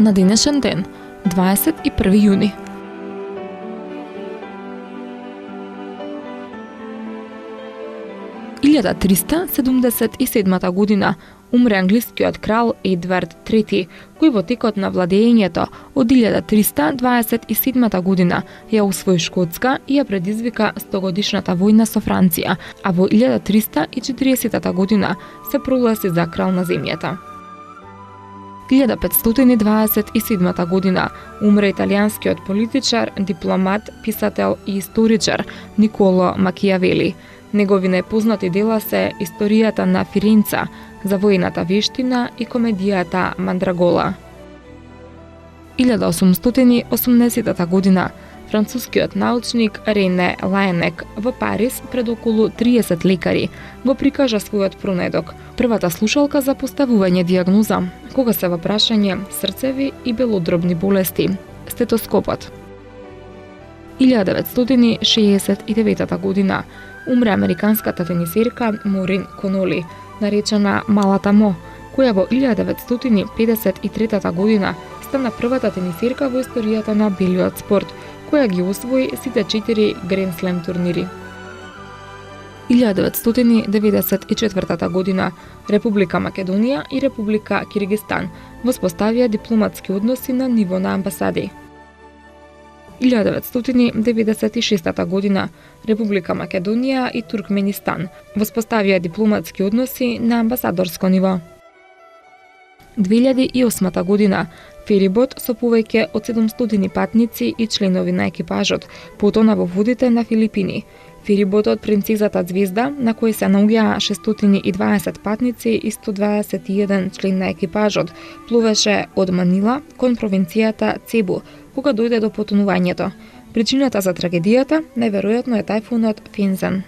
на денешен ден, 21 јуни. В 1377 година умре англискиот крал Едвард III, кој во текот на владеењето од 1327 година ја усвои Шкотска и ја предизвика 100-годишната војна со Франција, а во 1340 година се прогласи за крал на земјата. 1527 година умре италијанскиот политичар, дипломат, писател и историчар Николо Макијавели. Негови најпознати дела се Историјата на Фиренца, Завојната вештина и комедијата Мандрагола. 1880 година францускиот научник Рене Лаенек во Париз пред околу 30 лекари го прикажа својот пронедок, првата слушалка за поставување дијагноза кога се во прашање срцеви и белодробни болести, стетоскопот. 1969 година умре американската тенисерка Морин Коноли, наречена Малата Мо, која во 1953 година стана првата тенисерка во историјата на белиот спорт, која ги освои сите 4 Гранд Слем турнири. 1994 година Република Македонија и Република Киргизстан воспоставија дипломатски односи на ниво на амбасади. 1996 година Република Македонија и Туркменистан воспоставија дипломатски односи на амбасадорско ниво. 2008 година ферибот со повеќе од 700 патници и членови на екипажот потона во водите на Филипини. Фериботот Принцезата Звезда, на кој се наоѓаа 620 патници и 121 член на екипажот, плувеше од Манила кон провинцијата Цебу, кога дојде до потонувањето. Причината за трагедијата најверојатно е тајфунот Фензен.